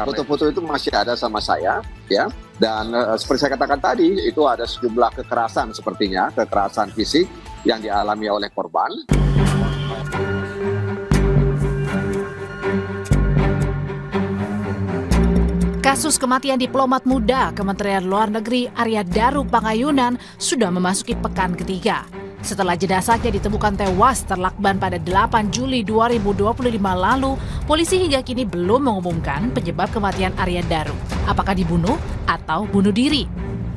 Foto-foto itu masih ada sama saya, ya. Dan seperti saya katakan tadi, itu ada sejumlah kekerasan sepertinya, kekerasan fisik yang dialami oleh korban. Kasus kematian diplomat muda Kementerian Luar Negeri Arya Daru Pangayunan sudah memasuki pekan ketiga. Setelah jenazahnya ditemukan tewas terlakban pada 8 Juli 2025 lalu, polisi hingga kini belum mengumumkan penyebab kematian Arya Daru. Apakah dibunuh atau bunuh diri?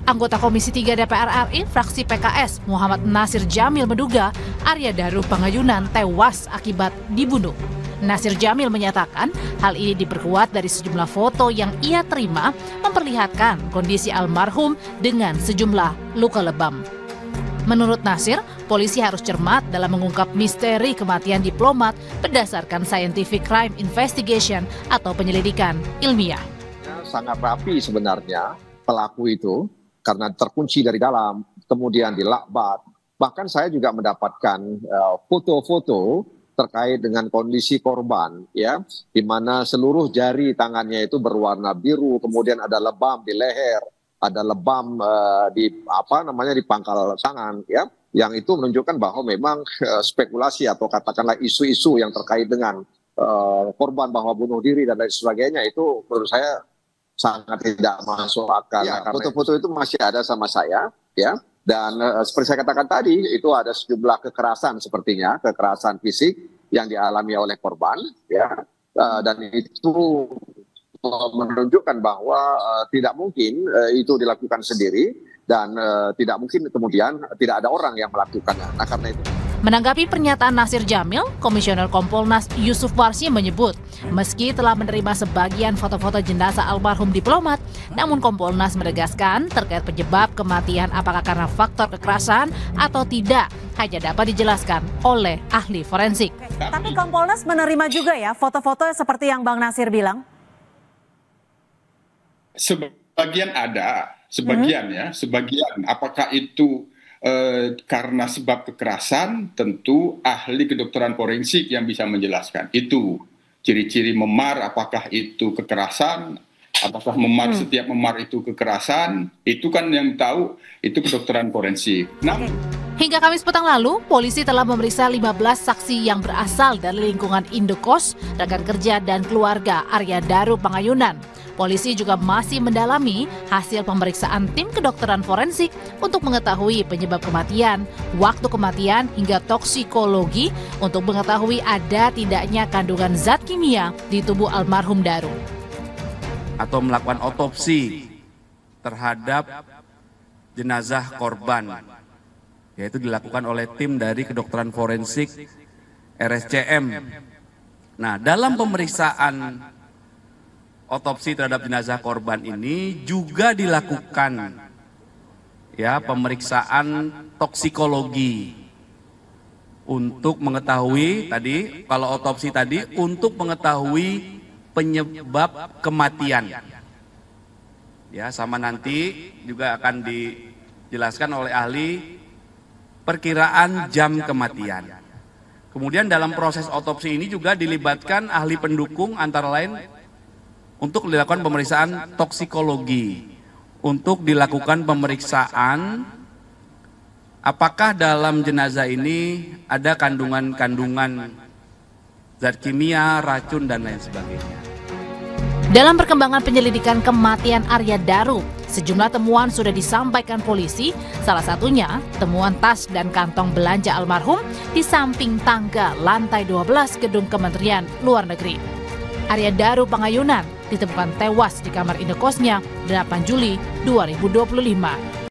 Anggota Komisi 3 DPR RI, fraksi PKS, Muhammad Nasir Jamil menduga Arya Daru Pangayunan tewas akibat dibunuh. Nasir Jamil menyatakan hal ini diperkuat dari sejumlah foto yang ia terima memperlihatkan kondisi almarhum dengan sejumlah luka lebam. Menurut Nasir, polisi harus cermat dalam mengungkap misteri kematian diplomat berdasarkan scientific crime investigation atau penyelidikan ilmiah. Sangat rapi sebenarnya pelaku itu karena terkunci dari dalam, kemudian dilakbat. Bahkan saya juga mendapatkan foto-foto terkait dengan kondisi korban, ya, di mana seluruh jari tangannya itu berwarna biru, kemudian ada lebam di leher, ada lebam di pangkal tangan, ya, yang itu menunjukkan bahwa memang spekulasi atau katakanlah isu-isu yang terkait dengan korban bahwa bunuh diri dan lain sebagainya itu menurut saya sangat tidak masuk akal. Ya, foto-foto itu masih ada sama saya, ya. Dan seperti saya katakan tadi, itu ada sejumlah kekerasan sepertinya, kekerasan fisik yang dialami oleh korban, ya, dan itu menunjukkan bahwa tidak mungkin itu dilakukan sendiri dan tidak mungkin kemudian tidak ada orang yang melakukannya. Nah, karena itu. Menanggapi pernyataan Nasir Jamil, Komisioner Kompolnas Yusuf Warsi menyebut, meski telah menerima sebagian foto-foto jenazah almarhum diplomat, namun Kompolnas menegaskan terkait penyebab kematian apakah karena faktor kekerasan atau tidak, hanya dapat dijelaskan oleh ahli forensik. Tapi Kompolnas menerima juga ya foto-foto seperti yang Bang Nasir bilang? Sebagian ada, sebagian ya, sebagian. Apakah itu karena sebab kekerasan, tentu ahli kedokteran forensik yang bisa menjelaskan. Itu ciri-ciri memar, apakah itu kekerasan, apakah memar setiap memar itu kekerasan, itu kan yang tahu itu kedokteran forensik. Hingga Kamis petang lalu, polisi telah memeriksa 15 saksi yang berasal dari lingkungan Indokos, rekan kerja dan keluarga Arya Daru Pangayunan. Polisi juga masih mendalami hasil pemeriksaan tim kedokteran forensik untuk mengetahui penyebab kematian, waktu kematian hingga toksikologi untuk mengetahui ada tidaknya kandungan zat kimia di tubuh almarhum Daru. Atau melakukan otopsi terhadap jenazah korban, yaitu dilakukan oleh tim dari kedokteran forensik RSCM. Nah, dalam pemeriksaan otopsi terhadap jenazah korban ini juga dilakukan ya pemeriksaan toksikologi untuk mengetahui tadi, kalau otopsi tadi untuk mengetahui penyebab kematian. Ya, sama nanti juga akan dijelaskan oleh ahli perkiraan jam kematian. Kemudian dalam proses otopsi ini juga dilibatkan ahli pendukung antara lain untuk dilakukan pemeriksaan toksikologi, untuk dilakukan pemeriksaan apakah dalam jenazah ini ada kandungan-kandungan zat kimia, racun, dan lain sebagainya. Dalam perkembangan penyelidikan kematian Arya Daru, sejumlah temuan sudah disampaikan polisi, salah satunya temuan tas dan kantong belanja almarhum di samping tangga lantai 12 gedung Kementerian Luar Negeri. Arya Daru Pangayunan ditemukan tewas di kamar indekosnya 8 Juli 2025.